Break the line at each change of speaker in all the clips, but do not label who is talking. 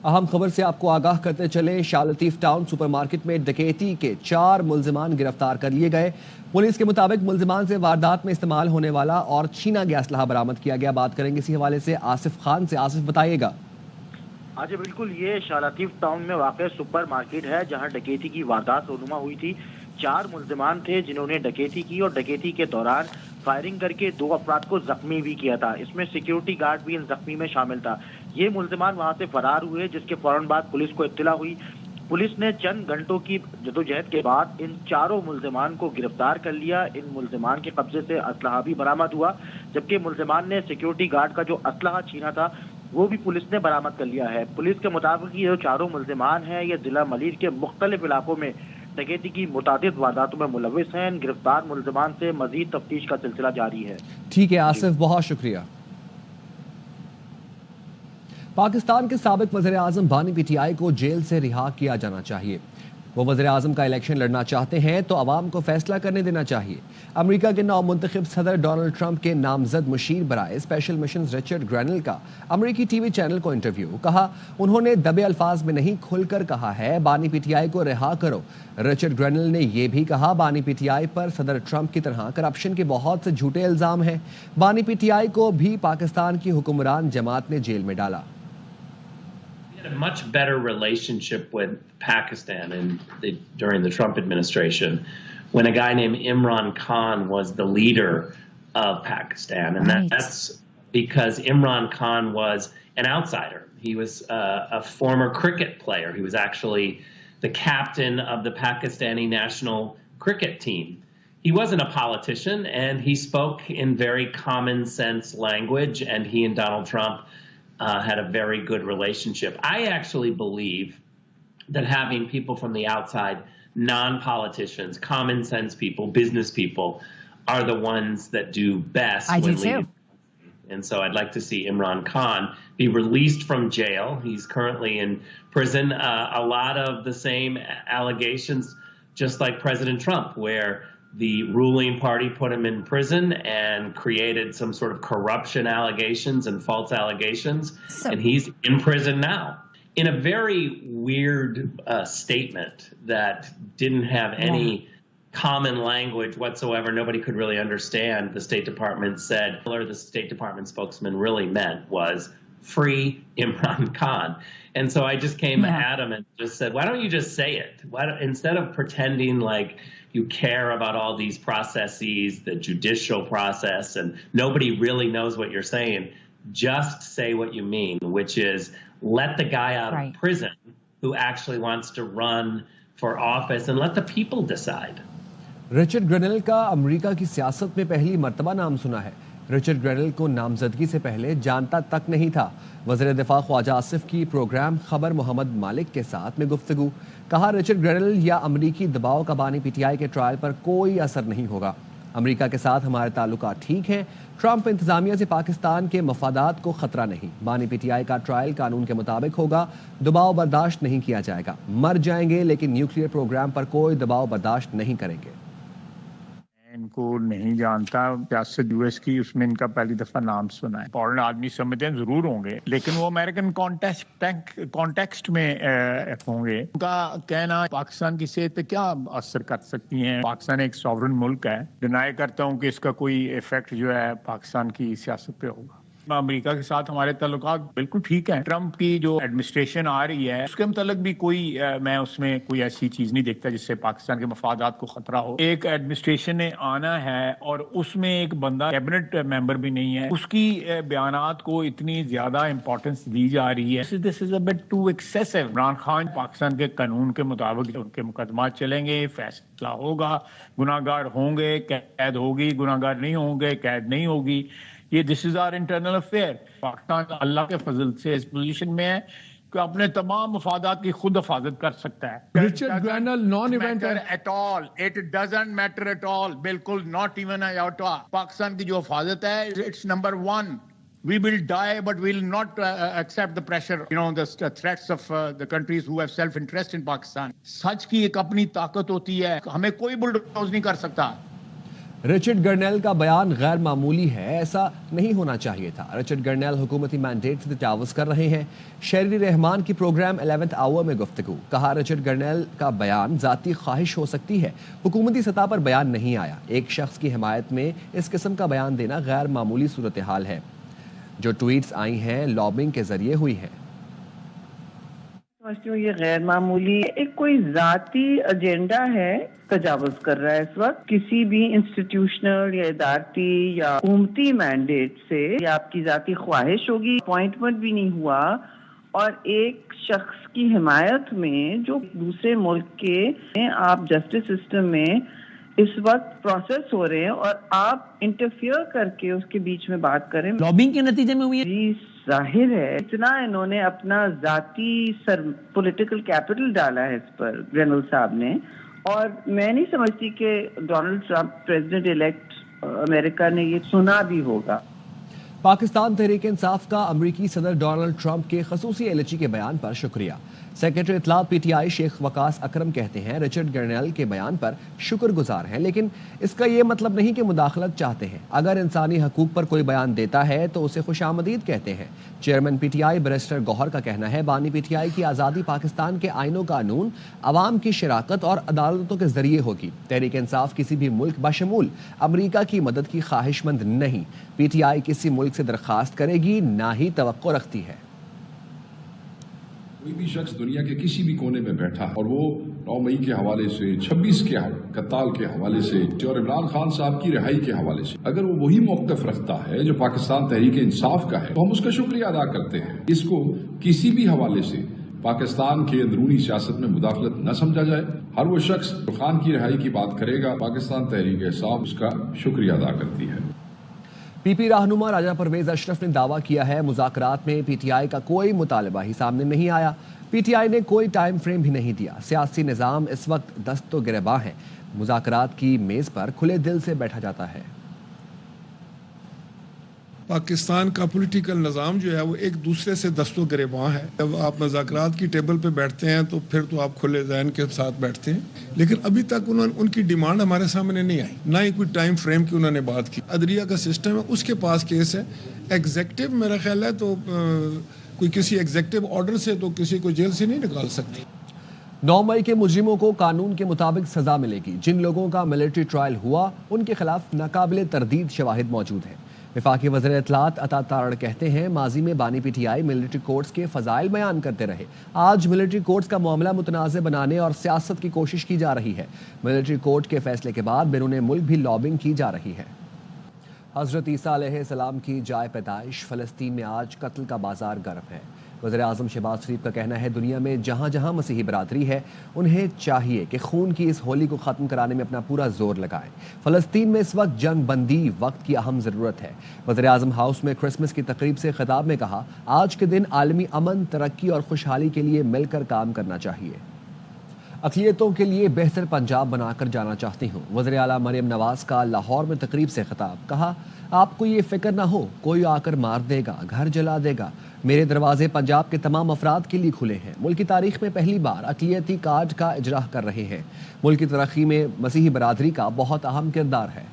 اہم خبر سے آپ کو آگاہ کرتے چلیں، شاہ لطیف ٹاؤن سپر مارکیٹ میں ڈکیتی کے 4 ملزمان گرفتار کر لیے گئے۔ پولیس کے مطابق ملزمان سے واردات میں استعمال ہونے والا اور چھینا گیا اسلحہ برآمد کیا گیا۔ بات کریں گے اسی حوالے سے آصف خان سے۔ آصف بتائیے گا۔
ہاں جی بالکل، یہ شاہ لطیف ٹاؤن میں واقع سپر مارکیٹ ہے جہاں ڈکیتی کی واردات رونما ہوئی تھی۔ 4 ملزمان تھے جنہوں نے ڈکیتی کی اور ڈکیتی کے دوران فائرنگ کر کے 2 افراد کو زخمی بھی کیا تھا۔ اس میں سیکیورٹی گارڈ بھی ان زخمی میں شامل تھا۔ یہ ملزمان وہاں سے فرار ہوئے، جس کے فوراً بعد پولیس کو اطلاع ہوئی۔ پولیس نے چند گھنٹوں کی جدوجہد کے بعد ان 4 ملزمان کو گرفتار کر لیا۔ ان ملزمان کے قبضے سے اسلحہ بھی برآمد ہوا، جبکہ ملزمان نے سیکیورٹی گارڈ کا جو اسلحہ چھینا تھا وہ بھی پولیس نے برآمد کر لیا ہے۔ پولیس کے مطابق یہ جو 4 ملزمان ہیں یہ ضلع ملیر کے مختلف علاقوں میں ڈکیتی کی متعدد وارداتوں میں ملوث ہیں۔ گرفتار ملزمان سے مزید تفتیش کا سلسلہ جاری ہے۔
ٹھیک ہے آصف، بہت شکریہ۔ پاکستان کے سابق وزیر اعظم بانی پی ٹی آئی کو جیل سے رہا کیا جانا چاہیے۔ وہ وزیر اعظم کا الیکشن لڑنا چاہتے ہیں تو عوام کو فیصلہ کرنے دینا چاہیے۔ امریکہ کے نو منتخب صدر ڈونلڈ ٹرمپ کے نامزد مشیر برائے اسپیشل مشنز رچرڈ گرینل کا امریکی ٹی وی چینل کو انٹرویو، کہا انہوں نے دبے الفاظ میں نہیں کھل کر کہا ہے بانی پی ٹی آئی کو رہا کرو۔ رچرڈ گرینل نے یہ بھی کہا بانی پی ٹی آئی پر صدر ٹرمپ کی طرح کرپشن کے بہت سے جھوٹے الزام ہیں۔ بانی پی ٹی آئی کو بھی پاکستان کی حکمران جماعت نے جیل میں ڈالا۔
A much better relationship with Pakistan during the Trump administration when a guy named Imran Khan was the leader of Pakistan. And that's because Imran Khan was an outsider. He was a former cricket player. He was actually the captain of the Pakistani national cricket team. He wasn't a politician, and he spoke in very common sense language, and he and Donald Trump had a very good relationship. I actually believe that having people from the outside, non-politicians, common sense people, business people, are the ones that do best. I do too. And so I'd like to see Imran Khan be released from jail. He's currently in prison. A lot of the same allegations, just like President Trump, where the ruling party put him in prison and created some sort of corruption allegations and false allegations. And he's in prison now. In a very weird statement that didn't have any common language whatsoever, nobody could really understand, the State Department said, or the State Department spokesman really meant was free Imran Khan. And so I just came at him and just said, why don't you just say it? Instead of pretending like you care about all these processes, the judicial process, and nobody really knows what you're saying, just say what you mean, which is let the guy out of prison who actually wants to run for office and let the people decide.
Richard Grenell کا امریکہ کی سیاست میں پہلی مرتبہ نام سنا ہے۔ رچرڈ گرینل کو نامزدگی سے پہلے جانتا تک نہیں تھا۔ وزیر دفاع خواجہ آصف کی پروگرام خبر محمد مالک کے ساتھ میں گفتگو، کہا رچرڈ گرینل یا امریکی دباؤ کا بانی پی ٹی آئی کے ٹرائل پر کوئی اثر نہیں ہوگا۔ امریکہ کے ساتھ ہمارے تعلقات ٹھیک ہیں۔ ٹرمپ انتظامیہ سے پاکستان کے مفادات کو خطرہ نہیں۔ بانی پی ٹی آئی کا ٹرائل قانون کے مطابق ہوگا، دباؤ برداشت نہیں کیا جائے گا۔ مر جائیں گے لیکن نیوکلیئر پروگرام پر کوئی دباؤ برداشت نہیں کریں گے۔
ان کو نہیں جانتا سیاست یو ایس کی، اس میں ان کا پہلی دفعہ نام سنا ہے۔ فورن آدمی سمجھتے ہیں ضرور ہوں گے، لیکن وہ امریکن کانٹیکسٹ میں ہوں گے۔ ان کا کہنا پاکستان کی صحت پہ کیا اثر کر سکتی ہیں؟ پاکستان ایک سوورن ملک ہے، ڈینائی کرتا ہوں کہ اس کا کوئی ایفیکٹ جو ہے پاکستان کی سیاست پہ ہوگا۔ امریکہ کے ساتھ ہمارے تعلقات بالکل ٹھیک ہیں۔ ٹرمپ کی جو ایڈمنسٹریشن آ رہی ہے اس کے متعلق بھی میں اس میں کوئی ایسی چیز نہیں دیکھتا جس سے پاکستان کے مفادات کو خطرہ ہو۔ ایک ایڈمنسٹریشن نے آنا ہے اور اس میں ایک بندہ کیبنٹ ممبر بھی نہیں ہے، اس کی بیانات کو اتنی زیادہ امپورٹنس دی جا رہی ہے۔ This is a bit too excessive۔ Imran Khan Pakistan کے قانون کے مطابق ان کے مقدمات چلیں گے، فیصلہ ہوگا، گناہ گار ہوں گے قید ہوگی، گناہ گار نہیں ہوں گے قید نہیں ہوگی۔ یہ دس از آر انٹرنل افیئر۔ پاکستان اللہ کے فضل سے اس پوزیشن میں ہے کہ اپنے تمام مفادات کی خود حفاظت کر سکتا ہے۔
Richard Grenell non event
at all, it doesn't matter at all, بالکل ناٹ ایون آئیوٹا۔ پاکستان کی جو حفاظت ہے it's number 1۔ We will die, but we will not accept the pressure, the threats of the countries who have self-interest in Pakistan. سچ کی ایک اپنی طاقت ہوتی ہے، ہمیں کوئی بلڈوز نہیں کر سکتا۔
رچرڈ گرنیل کا بیان غیر معمولی ہے، ایسا نہیں ہونا چاہیے تھا۔ رچرڈ گرنیل حکومتی مینڈیٹ سے تجاوز کر رہے ہیں۔ شہری رحمان کی پروگرام 11th آور میں گفتگو، کہا رچرڈ گرنیل کا بیان ذاتی خواہش ہو سکتی ہے، حکومتی سطح پر بیان نہیں آیا۔ ایک شخص کی حمایت میں اس قسم کا بیان دینا غیر معمولی صورتحال ہے۔ جو ٹویٹس آئی ہیں لابنگ کے ذریعے ہوئی ہیں۔
سمجھتی ہوں یہ غیر معمولی ایک کوئی ذاتی ایجنڈا ہے، تجاوز کر رہا ہے اس وقت کسی بھی انسٹیٹیوشنل یا ادارتی یا حکومتی مینڈیٹ سے، یا آپ کی ذاتی خواہش ہوگی، اپوائنٹمنٹ بھی نہیں ہوا، اور ایک شخص کی حمایت میں جو دوسرے ملک کے آپ جسٹس سسٹم میں اس وقت پروسیس ہو رہے ہیں اور آپ انٹرفیئر کر کے اس کے بیچ میں بات کریں،
لابنگ کے نتیجے میں ہوئی ہے۔
جی ظاہر ہے اتنا انہوں نے اپنا ذاتی پولیٹیکل کیپٹل ڈالا ہے اس پر گرنیل صاحب نے، اور میں نہیں سمجھتی کہ ڈونلڈ ٹرمپ پریزیڈنٹ الیکٹ امریکہ نے یہ سنا بھی ہوگا۔
پاکستان تحریک انصاف کا امریکی صدر ڈونلڈ ٹرمپ کے خصوصی ایلچی کے بیان پر شکریہ۔ سیکرٹری اطلاعات پی ٹی آئی شیخ وقاص اکرم کہتے ہیں رچرڈ گرنیل کے بیان پر شکر گزار ہیں، لیکن اس کا یہ مطلب نہیں کہ مداخلت چاہتے ہیں۔ اگر انسانی حقوق پر کوئی بیان دیتا ہے تو اسے خوش آمدید کہتے ہیں۔ Chairman P T I barrister Gohar کا کہنا ہے بانی پی ٹی آئی کی آزادی پاکستان کے آئین و قانون، عوام کی شراکت اور عدالتوں کے ذریعے ہوگی۔ تحریک انصاف کسی بھی ملک بشمول امریکہ کی مدد کی خواہش مند نہیں۔ پی ٹی آئی کسی ملک سے درخواست کرے گی نہ ہی توقع رکھتی ہے۔
کوئی بھی شخص دنیا کے کسی بھی کونے میں بیٹھا اور وہ 9 مئی کے حوالے سے، 26 کے قتال کے حوالے سے اور عمران خان صاحب کی رہائی کے حوالے سے اگر وہ وہی موقف رکھتا ہے جو پاکستان تحریک انصاف کا ہے تو ہم اس کا شکریہ ادا کرتے ہیں۔ اس کو کسی بھی حوالے سے پاکستان کے اندرونی سیاست میں مداخلت نہ سمجھا جائے۔ ہر وہ شخص جو خان کی رہائی کی بات کرے گا، پاکستان تحریک انصاف اس کا شکریہ ادا کرتی ہے۔
پی پی رہنما راجہ پرویز اشرف نے دعویٰ کیا ہے مذاکرات میں پی ٹی آئی کا کوئی مطالبہ ہی سامنے نہیں آیا۔ پی ٹی آئی نے کوئی ٹائم فریم بھی نہیں دیا۔ سیاسی نظام اس وقت دست و گریباں ہے، مذاکرات کی میز پر کھلے دل سے بیٹھا جاتا ہے۔
پاکستان کا پولیٹیکل نظام جو ہے وہ ایک دوسرے سے دست و گریباں ہے۔ جب آپ مذاکرات کی ٹیبل پہ بیٹھتے ہیں تو پھر تو آپ کھلے ذہن کے ساتھ بیٹھتے ہیں، لیکن ابھی تک ان کی ڈیمانڈ ہمارے سامنے نہیں آئی، نہ ہی کوئی ٹائم فریم کی انہوں نے بات کی۔ عدلیہ کا سسٹم ہے، اس کے پاس کیس ہے۔ ایگزیکٹو میرا خیال ہے تو کوئی کسی ایگزیکٹو آرڈر سے تو کسی کو جیل سے نہیں نکال سکتی۔
9 مئی کے مجرموں کو قانون کے مطابق سزا ملے گی۔ جن لوگوں کا ملٹری ٹرائل ہوا ان کے خلاف ناقابل تردید شواہد موجود ہیں۔ وفاقی وزیر اطلاعات عطا تارڑ کہتے ہیں ماضی میں بانی پی ٹی آئی ملٹری کورٹس کے فضائل بیان کرتے رہے، آج ملٹری کورٹس کا معاملہ متنازع بنانے اور سیاست کی کوشش کی جا رہی ہے۔ ملٹری کورٹ کے فیصلے کے بعد بیرون ملک بھی لابنگ کی جا رہی ہے۔ حضرت عیسیٰ علیہ السلام کی جائے پیدائش فلسطین میں آج قتل کا بازار گرم ہے۔ وزیر اعظم شہباز شریف کا کہنا ہے دنیا میں جہاں جہاں مسیحی برادری ہے انہیں چاہیے کہ خون کی اس ہولی کو ختم کرانے میں اپنا پورا زور لگائیں۔ فلسطین میں اس وقت جنگ بندی وقت کی اہم ضرورت ہے۔ وزیر اعظم ہاؤس میں کرسمس کی تقریب سے خطاب میں کہا آج کے دن عالمی امن، ترقی اور خوشحالی کے لیے مل کر کام کرنا چاہیے۔ اقلیتوں کے لیے بہتر پنجاب بنا کر جانا چاہتی ہوں، وزیر اعلیٰ مریم نواز کا لاہور میں تقریب سے خطاب، کہا آپ کو یہ فکر نہ ہو کوئی آ کر مار دے گا، گھر جلا دے گا، میرے دروازے پنجاب کے تمام افراد کے لیے کھلے ہیں۔ ملک کی تاریخ میں پہلی بار اقلیتی کارڈ کا اجراء کر رہے ہیں۔ ملک کی ترقی میں مسیحی برادری کا بہت اہم کردار ہے۔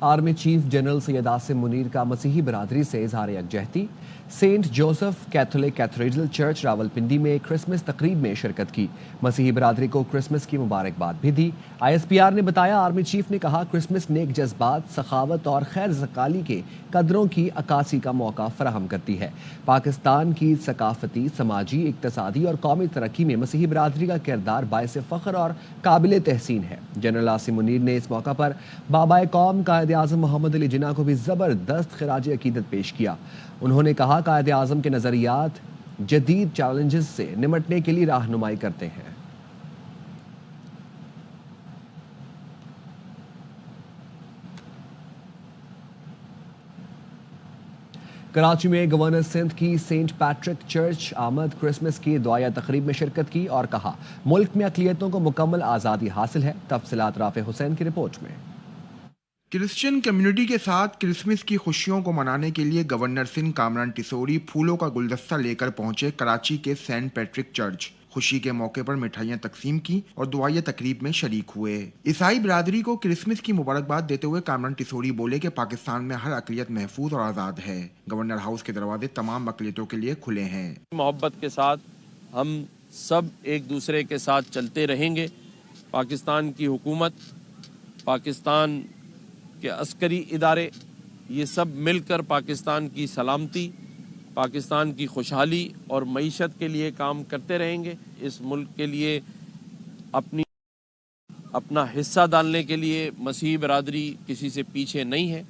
Army chief general Syed Asim Munir کا مسیحی برادری سے اظہار یکجہتی۔ Saint Joseph Catholic Cathedral Church Rawalpindi میں کرسمس تقریب میں شرکت کی، مسیحی برادری کو کرسمس کی مبارکباد بھی دی۔ آئی ایس پی آر نے بتایا آرمی چیف نے کہا کرسمس نیک جذبات، سخاوت اور خیر زکالی کے قدروں کی عکاسی کا موقع فراہم کرتی ہے۔ پاکستان کی ثقافتی، سماجی، اقتصادی اور قومی ترقی میں مسیحی برادری کا کردار باعث فخر اور قابل تحسین ہے۔ جنرل عاصم منیر نے اس موقع پر بابائے قوم قائد اعظم محمد علی جناح کو بھی زبردست خراج عقیدت پیش کیا۔ انہوں نے کہا قائد اعظم کے نظریات جدید چیلنجز سے نمٹنے کے لیے رہنمائی کرتے ہیں۔ کراچی میں گورنر سندھ کی سینٹ پیٹرک چرچ آمد کرسمس کی دعائیہ تقریب میں شرکت کی اور کہا ملک میں اقلیتوں کو مکمل آزادی حاصل ہے۔ تفصیلات رافع حسین کی رپورٹ میں۔
کرسچین کمیونٹی کے ساتھ کرسمس کی خوشیوں کو منانے کے لیے گورنر سندھ کامران ٹسوری پھولوں کا گلدستہ لے کر پہنچے کراچی کے سینٹ پیٹرک چرچ۔ خوشی کے موقع پر مٹھائیاں تقسیم کی اور دعائیہ تقریب میں شریک ہوئے۔ عیسائی برادری کو کرسمس کی مبارکباد دیتے ہوئے کامران ٹیسوری بولے کہ پاکستان میں ہر اقلیت محفوظ اور آزاد ہے۔ گورنر ہاؤس کے دروازے تمام اقلیتوں کے لیے کھلے ہیں۔
محبت کے ساتھ ہم سب ایک دوسرے کے ساتھ چلتے رہیں گے۔ پاکستان کی حکومت، پاکستان کے عسکری ادارے، یہ سب مل کر پاکستان کی سلامتی، پاکستان کی خوشحالی اور معیشت کے لیے کام کرتے رہیں گے۔ اس ملک کے لیے اپنا حصہ ڈالنے کے لیے مسیحی برادری کسی سے پیچھے نہیں ہے،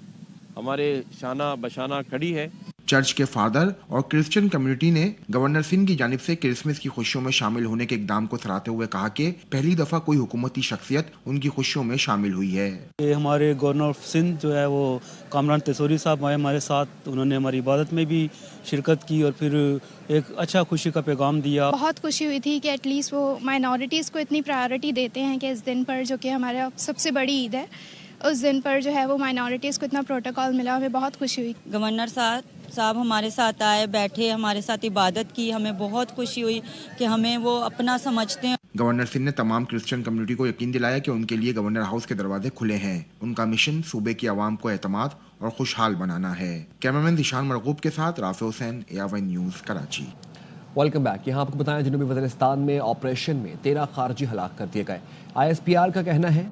ہمارے شانہ بشانہ کھڑی ہے۔
چرچ کے فادر اور کرسچن کمیونٹی نے گورنر سندھ کی جانب سے کرسمس کی خوشیوں میں شامل ہونے کے اقدام کو سراہتے ہوئے کہا کہ پہلی دفعہ کوئی حکومتی شخصیت ان کی خوشیوں میں شامل ہوئی ہے۔
ہمارے گورنر آف سندھ جو ہے وہ کامران تیسوری صاحب آئے ہمارے ساتھ، انہوں نے ہماری عبادت میں بھی شرکت کی اور پھر ایک اچھا خوشی کا پیغام دیا۔
بہت خوشی ہوئی تھی کہ ایٹ لیسٹ وہ مائنورٹیز کو اتنی پرائیورٹی دیتے ہیں کہ اس دن پر، جو کہ ہمارا سب سے بڑی عید ہے، اس دن پر جو ہے وہ مائنورٹیز کو اتنا پروٹوکول ملا، ہمیں بہت خوشی ہوئی۔
گورنر صاحب ہمارے ساتھ آئے، بیٹھے، ہمارے ساتھ عبادت کی، ہمیں بہت خوشی ہوئی کہ ہمیں وہ اپنا سمجھتے ہیں۔
گورنر سندھ نے تمام کرسچن کمیونٹی کو یقین دلایا کہ ان کے لیے گورنر ہاؤس کے دروازے کھلے ہیں۔ ان کا مشن صوبے کی عوام کو اعتماد اور خوشحال بنانا ہے۔ کیمرامین ذیشان مرغوب کے ساتھ رافع حسین، AR1 news, Karachi.
Welcome back. یہاں آپ کو بتائیں جنوبی وزیرستان میں آپریشن میں 13 خارجی ہلاک کر دیے گئے۔ ISPR کا کہنا ہے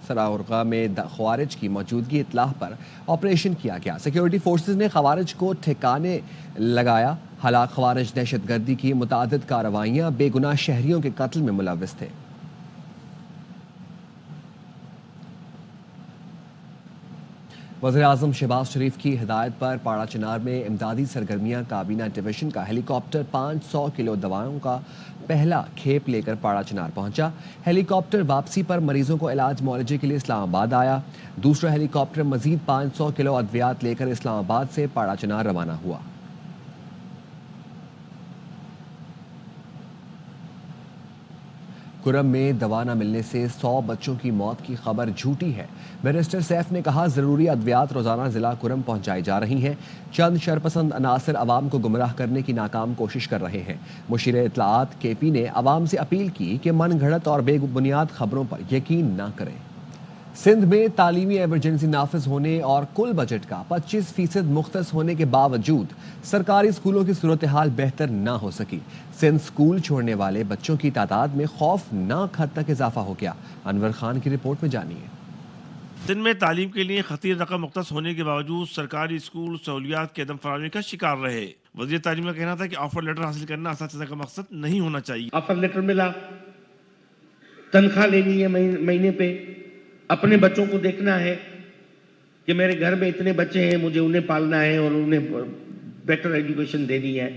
سراغورغا میں خوارج کی موجودگی اطلاع پر آپریشن کیا گیا۔ سیکیورٹی فورسز نے خوارج کو ٹھکانے لگایا۔ ہلاک خوارج دہشت گردی کی متعدد کارروائیاں بے گناہ شہریوں کے قتل میں ملوث تھے۔ وزیراعظم شہباز شریف کی ہدایت پر پاڑا چنار میں امدادی سرگرمیاں کابینہ ڈویژن کا ہیلی کاپٹر 500 کلو دواؤں کا پہلا کھیپ لے کر پاڑا چنار پہنچا۔ ہیلی کاپٹر واپسی پر مریضوں کو علاج معالجے کے لیے اسلام آباد آیا۔ دوسرا ہیلی کاپٹر مزید 500 کلو ادویات لے کر اسلام آباد سے پاڑا چنار روانہ ہوا۔ کرم میں دوا نہ ملنے سے 100 بچوں کی موت کی خبر جھوٹی ہے۔ بیرسٹر سیف نے کہا ضروری ادویات روزانہ ضلع کرم پہنچائی جا رہی ہیں۔ چند شرپسند عناصر عوام کو گمراہ کرنے کی ناکام کوشش کر رہے ہیں۔ مشیر اطلاعات KP نے عوام سے اپیل کی کہ من گھڑت اور بے بنیاد خبروں پر یقین نہ کریں۔ سندھ میں تعلیمی ایمرجنسی نافذ ہونے اور کل بجٹ کا 25% مختص ہونے کے باوجود سرکاری اسکولوں کی صورتحال بہتر نہ ہو سکی۔ سندھ اسکول چھوڑنے والے بچوں کی تعداد میں خوفناک حد تک اضافہ ہو گیا۔ انور خان کی رپورٹ میں جانیے۔
سندھ میں تعلیم کے لیے خطیر رقم مختص ہونے کے باوجود سرکاری اسکول سہولیات کی عدم فراہمی کا شکار رہے۔ وزیر تعلیم کا کہنا تھا کہ آفر لیٹر حاصل کرنا اساتذہ کا مقصد نہیں ہونا چاہیے۔
آفر لیٹر ملا، تنخواہ لینی ہے مہینے پہ، اپنے بچوں کو دیکھنا ہے کہ میرے گھر میں اتنے بچے ہیں، مجھے انہیں پالنا ہے اور انہیں بیٹر ایجوکیشن دینی ہے،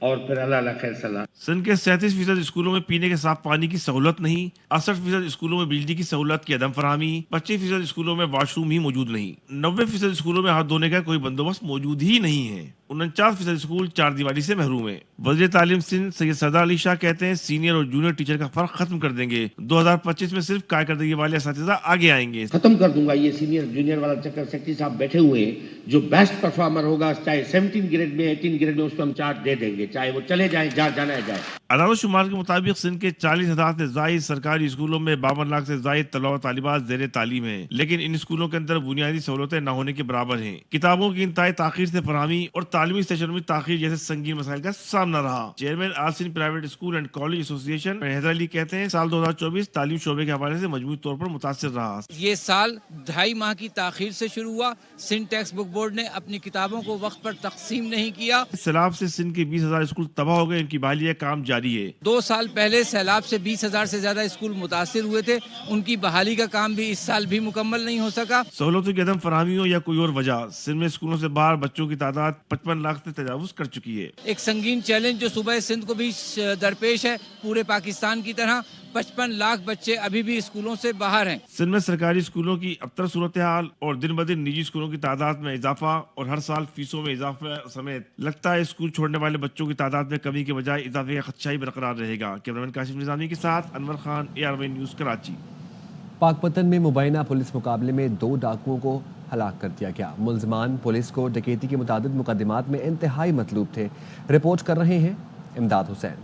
اور پھر اللہ خیر صلاح۔
سندھ کے 37% اسکولوں میں پینے کے صاف پانی کی سہولت نہیں، 68% اسکولوں میں بجلی کی سہولت کی عدم فراہمی، 25% اسکولوں میں واش روم ہی موجود نہیں، 90% اسکولوں میں ہاتھ دھونے کا کوئی بندوبست موجود ہی نہیں ہے، 49% اسکول چار دیواری سے محروم ہیں۔ وزیر تعلیم سندھ سید سردار علی شاہ کہتے ہیں سینئر اور جونیئر ٹیچر کا فرق ختم کر دیں گے۔ 2025 میں صرف کارکردگی والے اساتذہ آگے آئیں گے۔
ختم کر دوں گا یہ سینئر جونیئر والا چکر۔ سیکٹری صاحب بیٹھے ہوئے ہیں، جو بیسٹ پرفارمر ہوگا چاہے 17 گریڈ میں 18 گریڈ میں، اس کو ہم چارج دے دیں گے، چاہے وہ چلے جائیں، جانا ہے جائے۔
اعداد و شمار کے مطابق سندھ کے 40,000 سے زائد سرکاری اسکولوں میں 52 لاکھ سے زائد طلبہ و طالبات زیر تعلیم ہیں، لیکن ان اسکولوں کے اندر بنیادی سہولتیں نہ ہونے کے برابر ہیں۔ کتابوں کی انتہائی تاخیر سے فراہمی اور تعلیمی سیشن میں تاخیر جیسے سنگین مسائل کا سامنا رہا۔ Chairman all Sindh private school and college ایسوسی ایشن حیدر علی کہتے ہیں سال 2024 تعلیم شعبے کے حوالے سے مجموعی طور پر متاثر رہا۔
یہ سال 2.5 ماہ کی تاخیر سے شروع ہوا۔ سندھ ٹیکسٹ بک بورڈ نے اپنی کتابوں کو وقت پر تقسیم نہیں کیا۔
سیلاب سے سندھ کے 20,000 اسکول تباہ ہو گئے، ان کی بحالی کا کام جاری ہے۔
2 سال پہلے سیلاب سے 20,000 سے زیادہ اسکول متاثر ہوئے تھے، ان کی بحالی کا کام بھی اس سال بھی مکمل نہیں ہو سکا۔
سہولتوں کی عدم فراہمی ہو یا کوئی اور وجہ، سندھ میں اسکولوں سے باہر بچوں کی تعداد 55 لاکھ سے تجاوز کر چکی ہے۔
ایک سنگین چیلنج جو صوبہ سندھ کو بھی درپیش ہے، پورے پاکستان کی طرح 55 لاکھ بچے ابھی بھی اسکولوں سے باہر ہیں۔
سندھ میں سرکاری اسکولوں کی ابتر صورتحال اور دن بدن نجی اسکولوں کی تعداد میں اضافہ اور ہر سال فیسوں میں اضافہ سمیت لگتا ہے اسکول چھوڑنے والے بچوں کی تعداد میں کمی کے بجائے اضافے کا خدشہ ہی برقرار رہے گا۔ کیمرامین کاشف نظامی کے ساتھ انور خان، AR1 نیوز، کراچی۔
پاک پتن میں مبینہ پولیس مقابلے میں 2 ڈاکوؤں کو ہلاک کر دیا گیا۔ ملزمان پولیس کو ڈکیتی کے متعدد مقدمات میں انتہائی مطلوب تھے۔ رپورٹ کر رہے ہیں امداد حسین۔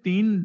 3